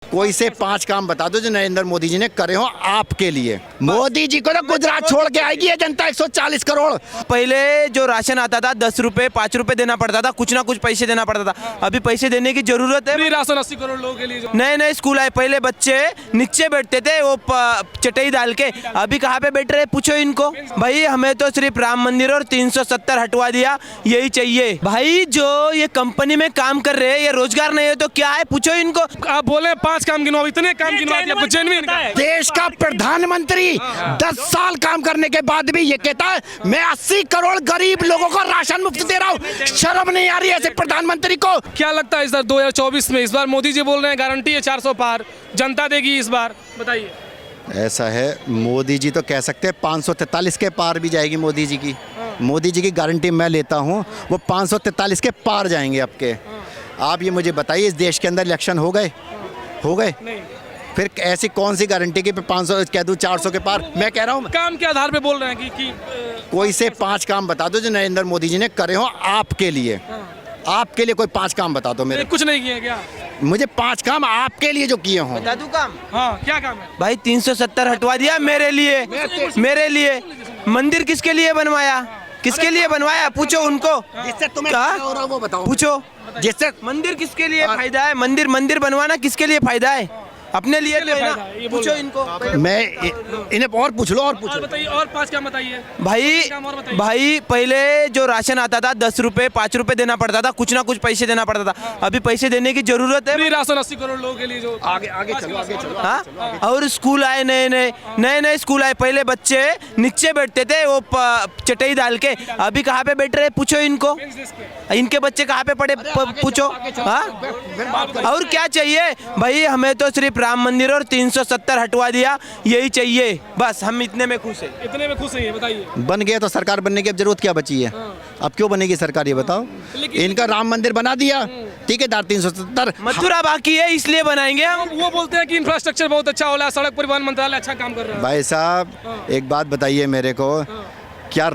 कोई से 5 काम बता दो जो नरेंद्र मोदी जी ने करे हो आपके लिए। मोदी जी को तो गुजरात छोड़ के आएगी ये जनता 140 करोड़। पहले जो राशन आता था 10 रुपए 5 रुपए देना पड़ता था, कुछ ना कुछ पैसे देना पड़ता था। अभी पैसे देने की जरूरत है। फ्री राशन 80 करोड़ लोगों के लिए। नए नए स्कूल आए, पहले बच्चे नीचे बैठते थे वो चटाई डाल के, अभी कहाँ पे बैठ रहे पूछो इनको। भाई हमें तो सिर्फ राम मंदिर और 370 हटवा दिया, यही चाहिए। भाई जो ये कंपनी में काम कर रहे हैं ये रोजगार नहीं है तो क्या है पूछो इनको। आप बोले 5 काम गिनवाओ, इतने काम गिनवा दिए आपको जेन्युइन। देश का प्रधानमंत्री 10 साल काम करने के बाद भी ये कहता है मैं 80 करोड़ गरीब लोगों को राशन मुफ्त दे रहा हूँ। शर्म नहीं आ रही ऐसे प्रधानमंत्री को? क्या लगता है इस बार 2024 में, इस बार मोदी जी बोल रहे हैं गारंटी है 400 पार, जनता देगी इस बार, बताइए। ऐसा है, मोदी जी तो कह सकते हैं 543 के पार भी जाएगी मोदी जी की। मोदी जी की गारंटी मैं लेता हूँ, वो 543 के पार जाएंगे आपके। आप ये मुझे बताइए इस देश के अंदर इलेक्शन हो गए? नहीं। फिर ऐसी कौन सी गारंटी कि 500 कह दूं 400 के पार? मैं कह रहा हूँ काम के आधार पे बोल रहे हैं कि कोई से 5 काम बता दो जो नरेंद्र मोदी जी ने करे हो आपके लिए। आपके लिए कोई 5 काम बता दो मेरे। कुछ नहीं किए क्या? मुझे 5 काम आपके लिए जो किए हों। बता दूं काम? हाँ, क्या काम है? भाई 370 हटवा दिया मेरे लिए। मंदिर किसके लिए बनवाया, किसके लिए बनवाया पूछो उनको। जिससे तुम्हें क्या हो रहा है वो बताओ। पूछो जिससे मंदिर किसके लिए फायदा है, मंदिर बनवाना किसके लिए फायदा है? अपने लिए तो है फायदा है, ना, ये बोल पूछो रहे इनको। मैं इन्हें और पूछ लो और और पूछो। बताइए, और 5 काम बताइए। भाई पहले जो राशन आता था 10 रुपए 5 रुपए देना पड़ता था, कुछ ना कुछ पैसे देना पड़ता था। अभी पैसे देने की जरूरत है। फ्री राशन 80 करोड़ लोगों के लिए जो आगे चलो। हाँ, और स्कूल आए, नए स्कूल आए, पहले बच्चे नीचे बैठते थे वो चटाई डाल के, अभी कहाँ पे बैठ रहे पूछो इनको। इनके बच्चे कहाँ पे पढ़े पूछो। हाँ, और क्या चाहिए भाई? हमें तो सिर्फ राम मंदिर और 370 हटवा दिया, यही चाहिए बस। हम इतने में खुश हैं। इतने में खुश हैं, बताइए। बन गया तो सरकार बनने की अब जरूरत क्या बची है? अब क्यों बनेगी सरकार ये बताओ? इनका राम मंदिर बना दिया, ठेकेदार 370। मथुरा बाकी है इसलिए बनाएंगे हम। वो बोलते हैं कि इंफ्रास्ट्रक्चर बहुत अच्छा हो रहा है, सड़क परिवहन मंत्रालय अच्छा काम कर रहा है। भाई साहब एक बात बताइए मेरे को, क्या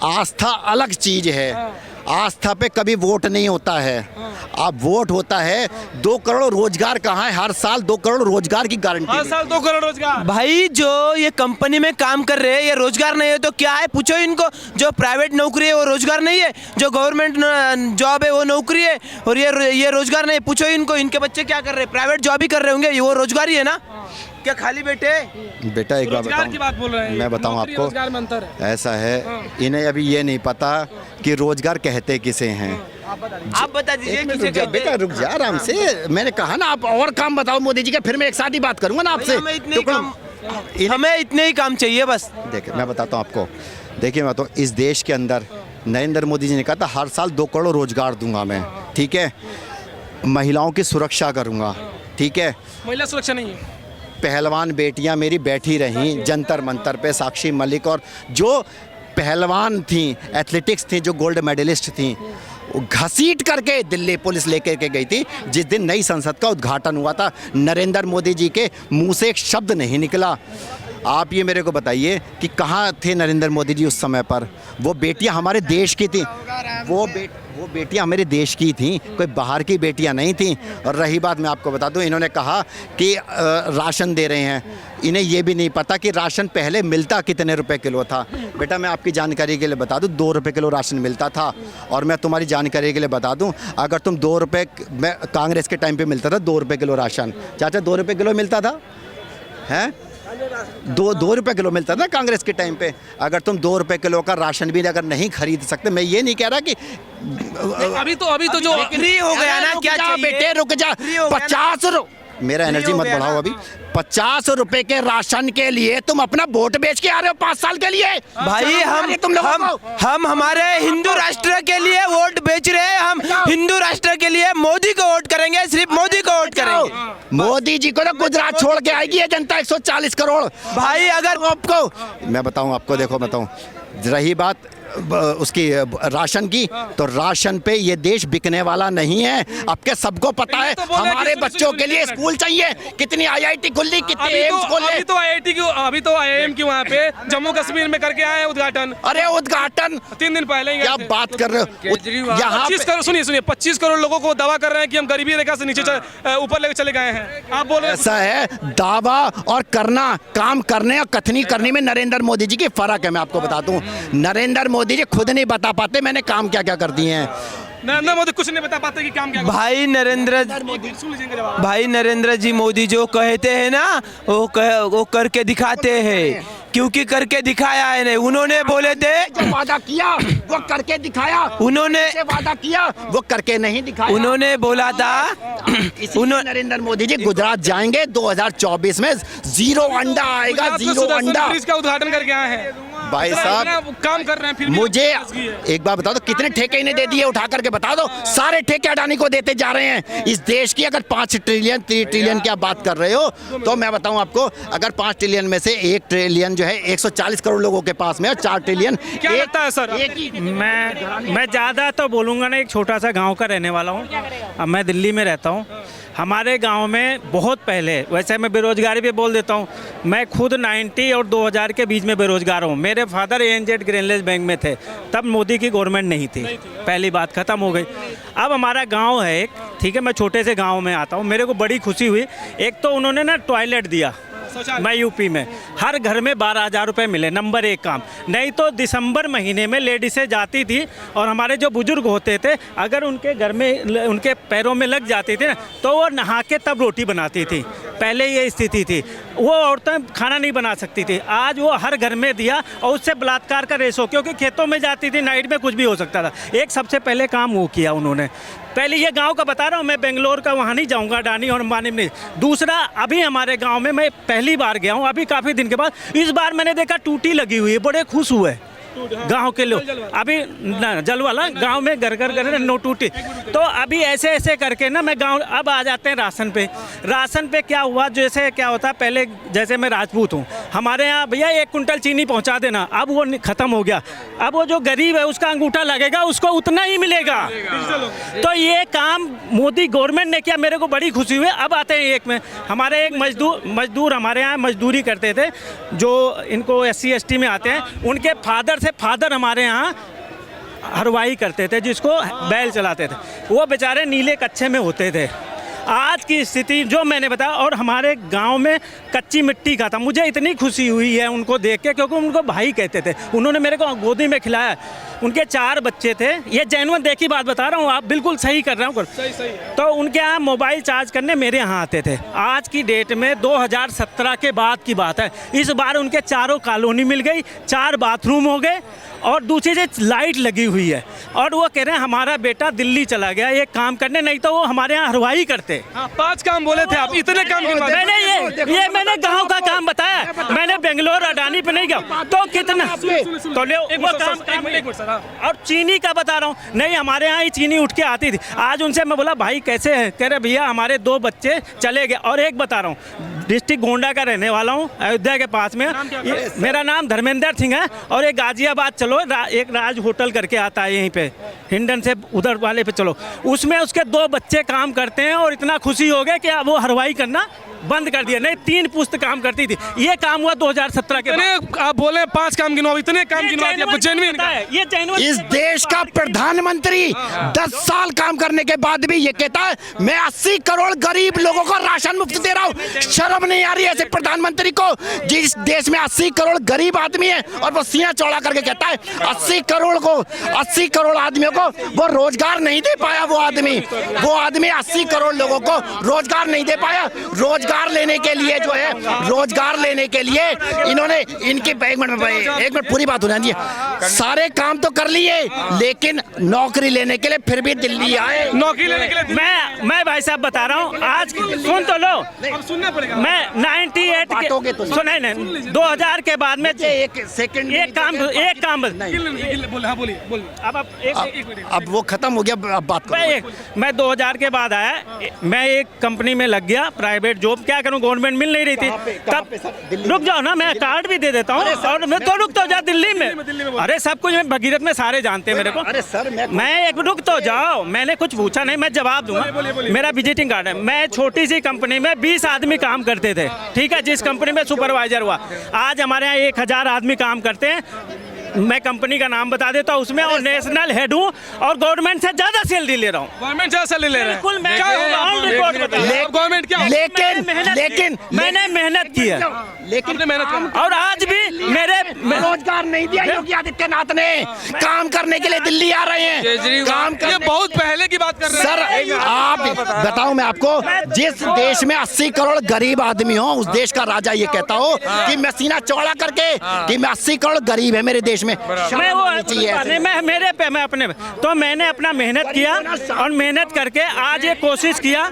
आस्था अलग चीज है। आस्था पे कभी वोट नहीं होता है। अब वोट होता है 2 करोड़ रोजगार कहाँ है? हर साल 2 करोड़ रोजगार की गारंटी। हर साल 2 करोड़ रोजगार। भाई जो ये कंपनी में काम कर रहे हैं ये रोजगार नहीं है तो क्या है पूछो इनको। जो प्राइवेट नौकरी है वो रोजगार नहीं है, जो गवर्नमेंट जॉब है वो नौकरी है, और ये रोजगार नहीं है पूछो इनको। इनके बच्चे क्या कर रहे हैं? प्राइवेट जॉब ही कर रहे होंगे, वो रोजगार ही है ना। क्या खाली बेटा एक बात रोजगार की बात बोल रहे हैं। मैं बताऊं नौकरी आपको, रोजगार में अंतर है। ऐसा है इन्हें अभी ये नहीं पता कि रोजगार कहते किसे हैं। आप बता दीजिए किसे कहते हैं? बेटा रुक जा आराम से। मैंने कहा ना आप और काम बताओ मोदी जी के, फिर मैं एक साथ ही बात करूंगा ना आपसे। हमें इतने ही काम चाहिए बस। देखिए मैं बताता हूँ आपको। देखिए मैं तो इस देश के अंदर नरेंद्र मोदी जी ने कहा था हर साल 2 करोड़ रोजगार दूंगा मैं, ठीक है। महिलाओं की सुरक्षा करूंगा, ठीक है। महिला सुरक्षा नहीं है। पहलवान बेटियां मेरी बैठी रहीं जंतर मंतर पे, साक्षी मलिक, और जो पहलवान थी, एथलेटिक्स थी, जो गोल्ड मेडलिस्ट थी, वो घसीट करके दिल्ली पुलिस लेकर के गई थी। जिस दिन नई संसद का उद्घाटन हुआ था नरेंद्र मोदी जी के मुंह से एक शब्द नहीं निकला। आप ये मेरे को बताइए कि कहाँ थे नरेंद्र मोदी जी उस समय पर? वो बेटियां हमारे देश की थी, वो बेटियां हमारे देश की थी, कोई बाहर की बेटियां नहीं थी। और रही बात, मैं आपको बता दूं, इन्होंने कहा कि राशन दे रहे हैं, इन्हें ये भी नहीं पता कि राशन पहले मिलता कितने रुपए किलो था। बेटा मैं आपकी जानकारी के लिए बता दूं, 2 रुपये किलो राशन मिलता था। और मैं तुम्हारी जानकारी के लिए बता दूं, अगर तुम 2 रुपये, मैं कांग्रेस के टाइम पे मिलता था 2 रुपये किलो राशन। चाचा 2 रुपये किलो मिलता था, हैं? 2 रुपये किलो मिलता था कांग्रेस के टाइम पे। अगर तुम 2 रुपये किलो का राशन भी अगर नहीं खरीद सकते, मैं ये नहीं कह रहा कि अभी तो जो फ्री हो गया ना, क्या चाहिए? बेटे रुक जा। 50 मेरा एनर्जी मत बढ़ाओ अभी। 50 रुपए के राशन के लिए तुम अपना वोट बेच के आ रहे हो 5 साल के लिए। भाई हम हमारे हिंदू राष्ट्र के लिए वोट बेच रहे हैं। हम हिंदू राष्ट्र के लिए मोदी को वोट करेंगे, सिर्फ मोदी को वोट करेंगे। मोदी जी को तो गुजरात छोड़ के आएगी ये जनता 140 करोड़। भाई अगर आपको मैं बताऊं, आपको देखो बताऊं, रही बात उसकी राशन की, तो राशन पे ये देश बिकने वाला नहीं है। आपके सबको पता है, तो बोला कि हमारे सुनिए, बच्चों के लिए सुनिए, स्कूल चाहिए। कितनी आईआईटी खुली, कितने एम्स खोले। अभी तो IIM की वहाँ पे जम्मू कश्मीर में करके आए हैं उद्घाटन, अरे उद्घाटन 3 दिन पहले ही क्या गए थे। बात कर रहे हो? यहाँ 25 करोड़, सुनिए 25 करोड़ लोगों को दावा कर रहे हैं कि हम गरीबी रेखा से नीचे ऊपर लेकर चले गए हैं। आप बोल रहे हैं ऐसा है, दावा और करना, काम करने और कथनी करने में नरेंद्र मोदी जी की फर्क है। मैं आपको बता दूं, नरेंद्र मोदी जी खुद नहीं बता पाते मैंने काम क्या क्या कर दिए हैं। नरेंद्र मोदी कुछ नहीं बता पाते कि काम क्या भाई नरेंद्र सुन लीजिए इनका जवाब। भाई नरेंद्र जी मोदी जो कहते हैं ना वो करके दिखाते हैं, क्योंकि करके दिखाया है। नहीं, उन्होंने बोले थे, जो वादा किया वो करके दिखाया, उन्होंने से वादा किया वो करके नहीं दिखाया। उन्होंने बोला था उन्होंने नरेंद्र मोदी जी गुजरात जाएंगे 2024 में, जीरो अंडा आएगा, गुजरात में जीरो सुदर्शन अंडा। ब्रिज का उद्घाटन करके आए हैं। भाई साहब, इतना काम कर रहे हैं फिर भी मुझे उसकी है। एक बात बता दो, कितने ठेके इन्हें दे दिए उठा करके बता दो। सारे ठेके अडानी को देते जा रहे हैं। इस देश की अगर 5 ट्रिलियन 3 ट्रिलियन की आप बात कर रहे हो, तो मैं बताऊं आपको, अगर 5 ट्रिलियन में से 1 ट्रिलियन जो है 140 करोड़ लोगों के पास में, और 4 ट्रिलियन क्या लगता है सर? एक ही मैं ज़्यादा तो बोलूँगा नहीं, एक छोटा सा गांव का रहने वाला हूँ। अब मैं दिल्ली में रहता हूँ। हमारे गांव में बहुत पहले, वैसे मैं बेरोजगारी पे बोल देता हूँ, मैं खुद 90 और 2000 के बीच में बेरोजगार हूँ। मेरे फादर ANZ ग्रेनलेस बैंक में थे, तब मोदी की गवर्नमेंट नहीं थी। पहली बात ख़त्म हो गई। अब हमारा गांव है एक, ठीक है, मैं छोटे से गांव में आता हूँ। मेरे को बड़ी खुशी हुई, एक तो उन्होंने ना टॉयलेट दिया। मैं यूपी में, हर घर में 12,000 रुपये मिले, नंबर 1 काम। नहीं तो दिसंबर महीने में लेडीसें जाती थी और हमारे जो बुजुर्ग होते थे, अगर उनके घर में उनके पैरों में लग जाती थी ना, तो वो नहा के तब रोटी बनाती थी। पहले ये स्थिति थी, वो औरतें खाना नहीं बना सकती थी। आज वो हर घर में दिया, और उससे बलात्कार का रेस हो, क्योंकि खेतों में जाती थी, नाइट में कुछ भी हो सकता था। एक सबसे पहले काम वो किया उन्होंने। पहले ये गांव का बता रहा हूँ मैं, बेंगलोर का वहाँ नहीं जाऊँगा, अडानी और अंबानी में नहीं। दूसरा, अभी हमारे गांव में मैं पहली बार गया हूँ, अभी काफ़ी दिन के बाद। इस बार मैंने देखा टूटी लगी हुई है, बड़े खुश हुए गांव के लोग। अभी जल वाला गांव में घर घर घर नो टूटी। तो अभी ऐसे ऐसे करके ना मैं गांव, अब आ जाते हैं राशन पे। राशन पे क्या हुआ, जैसे क्या होता है पहले, जैसे मैं राजपूत हूँ, हमारे यहाँ भैया 1 कुंटल चीनी पहुँचा देना, अब वो ख़त्म हो गया। अब वो जो गरीब है उसका अंगूठा लगेगा, उसको उतना ही मिलेगा। तो ये काम मोदी गवर्नमेंट ने किया, मेरे को बड़ी खुशी हुई। अब आते हैं एक में, हमारे एक मजदूर हमारे यहाँ मजदूरी करते थे, जो इनको SC ST में आते हैं, उनके फादर हमारे यहाँ हरवाही करते थे, जिसको बैल चलाते थे। वो बेचारे नीले कच्छे में होते थे। आज की स्थिति जो मैंने बताया, और हमारे गांव में कच्ची मिट्टी का था। मुझे इतनी खुशी हुई है उनको देख के, क्योंकि उनको भाई कहते थे। उन्होंने मेरे को गोदी में खिलाया। उनके 4 बच्चे थे। ये जेन्युइन देखी बात बता रहा हूँ, आप बिल्कुल सही कर रहा हूँ। सही तो उनके यहाँ मोबाइल चार्ज करने मेरे यहाँ आते थे। आज की डेट में 2017 के बाद की बात है। इस बार उनके 4 कॉलोनी मिल गई, 4 बाथरूम हो गए, और दूसरी से लाइट लगी हुई है। और वो कह रहे हैं हमारा बेटा दिल्ली चला गया ये काम करने, नहीं तो वो हमारे यहाँ हरवाही करते। हाँ, 5 काम बोले थे आप, इतने काम की बात। मैंने ये मैंने गांव का काम बताया। मैंने बेंगलोर अडानी पे नहीं गया। तो कितना तो ले वो काम एक मिनट सर। हाँ। और चीनी का बता रहा हूँ, नहीं हमारे यहाँ ही चीनी उठ के आती थी। आज उनसे मैं बोला भाई कैसे हैं, कह रहे भैया हमारे 2 बच्चे चले गए। और एक बता रहा हूँ, डिस्ट्रिक्ट गोंडा का रहने वाला हूँ, अयोध्या के पास में। मेरा नाम धर्मेंद्र सिंह है। और एक गाजियाबाद चलो, एक राज होटल करके आता है यहीं पे, हिंडन से उधर वाले पे चलो, उसमें उसके 2 बच्चे काम करते हैं। और इतना खुशी हो गए कि अब वो हरवाही करना बंद कर दिया। नहीं 3 पुस्त काम करती थी। ये काम हुआ 2017 के बाद। आप बोले 5 काम गिनवा, इतने काम गिनवा दिए आपको, जेन्युइन है ये जेन्युइन। इस देश का प्रधानमंत्री 10 साल काम करने के बाद भी ये कहता है मैं 80 करोड़ गरीब लोगों को राशन मुफ्त दे रहा हूँ। शर्म नहीं आ रही ऐसे प्रधानमंत्री को, जिस देश में 80 करोड़ गरीब आदमी है, और वो सीना चौड़ा करके कहता है 80 करोड़ आदमियों को वो रोजगार नहीं दे पाया। वो आदमी 80 करोड़ लोगों को रोजगार नहीं दे पाया। रोजगार लेने के लिए जो है, रोजगार लेने के लिए इन्होंने इनकी एक मिनट पूरी बात होना चाहिए। सारे काम तो कर लिए, लेकिन नौकरी लेने के लिए फिर भी दिल्ली आए। नौकरी लेने के लिए मैं भाई साहब बता रहा हूँ, आज सुन तो लो, अब सुनना पड़ेगा। मैं 98 बांटोगे तो सुने नहीं, 2000 के बाद में एक सेकंड एक काम बोलिए। अब एक मिनट। अब वो खत्म हो गया, अब बात करो। मैं 2000 के बाद आया, मैं एक कंपनी में लग गया, प्राइवेट जॉब क्या करूं, गवर्नमेंट मिल नहीं रही थी तब। रुक जाओ ना, मैं कार्ड भी दे देता हूँ। और मैं तो रुक तो जा, दिल्ली में अरे सब कुछ मैं भगीरथ में सारे जानते हैं मेरे को। अरे सर मैं एक रुक तो जाओ, मैंने कुछ पूछा नहीं, मैं जवाब दूंगा। मेरा विजिटिंग कार्ड है। मैं छोटी सी कंपनी में 20 आदमी काम करते थे, ठीक है, जिस कंपनी में सुपरवाइजर हुआ। आज हमारे यहाँ 1000 आदमी काम करते हैं। मैं कंपनी का नाम बता देता हूँ उसमें, और नेशनल हेड हूँ और गवर्नमेंट से ज्यादा सैलरी ले रहा हूँ। गवर्नमेंट से सैलरी ले रहे हैं। बिल्कुल, मैं क्या होगा? ऑन रिकॉर्ड बता रहा हूँ। गवर्नमेंट क्या लेकिन मैंने मेहनत की है, लेकिन मेहनत करो। और आज भी मेरे रोजगार नहीं दिया योगी आदित्यनाथ ने। काम करने के लिए दिल्ली आ रहे हैं, काम ये बहुत पहले की बात कर रहे हैं। सर आप बताओ, मैं आपको, जिस देश में 80 करोड़ गरीब आदमी हो, उस देश का राजा ये कहता हो कि मैं सीना चौड़ा करके कि मैं 80 करोड़ गरीब है मेरे देश में, मैं वो चाहिए। मैं मेरे पे, मैं अपने तो मैंने अपना मेहनत किया, और मेहनत करके आज ये कोशिश किया,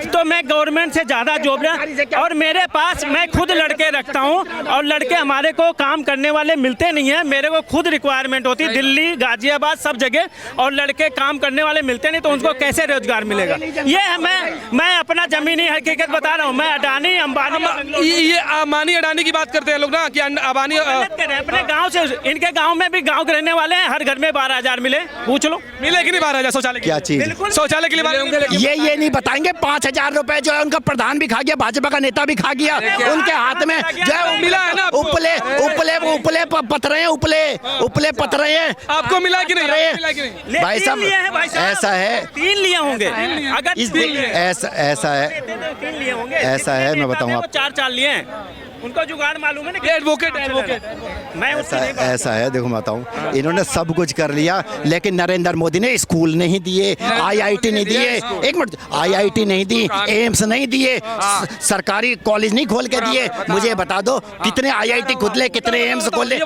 तो मैं गवर्नमेंट से ज़्यादा जॉब रहा। और मेरे पास मैं खुद लड़के रखता हूँ, और लड़के हमारे को काम करने वाले मिलते नहीं हैं। मेरे को खुद रिक्वायरमेंट होती है दिल्ली, गाजियाबाद, सब जगह, और लड़के काम करने वाले मिलते नहीं, तो उनको कैसे रोजगार मिलेगा? ये है, मैं अपना जमीनी हकीकत बता रहा हूँ। मैं अडानी अंबानी, ये अम्बानी अडानी की बात करते हैं लोग ना, कि अम्बानी अपने गाँव से, इनके गाँव में भी गाँव के रहने वाले हैं, हर घर में 12,000 मिले, पूछ लो। मिले कि नहीं 12,000 शौचालय? क्या चीज? शौचालय के लिए ये नहीं बताएंगे। 5,000 रुपए जो है उनका प्रधान भी खा गया, भाजपा का नेता भी खा गया। उनके हाथ में जो है मिला है ना, उपले पथरे हैं, उपले पथरे हैं। आपको मिला कि नहीं? मिला कि नहीं? भाई साहब ऐसा है, 3 लिए होंगे, अगर ऐसा है, 3 लिए होंगे, ऐसा है, मैं बताऊं आप, 4 लिए हैं, उनको जुगाड़ मालूम है ना। एडवोकेट मैं ऐसा है, देखो मैं बताऊं, इन्होंने सब कुछ कर लिया, लेकिन नरेंद्र मोदी ने स्कूल नहीं दिए, IIT नहीं दिए, एक मिनट, IIT नहीं दी, एम्स नहीं दिए, सरकारी कॉलेज नहीं खोल के दिए। मुझे बता दो कितने IIT खुले, कितने एम्स खोले?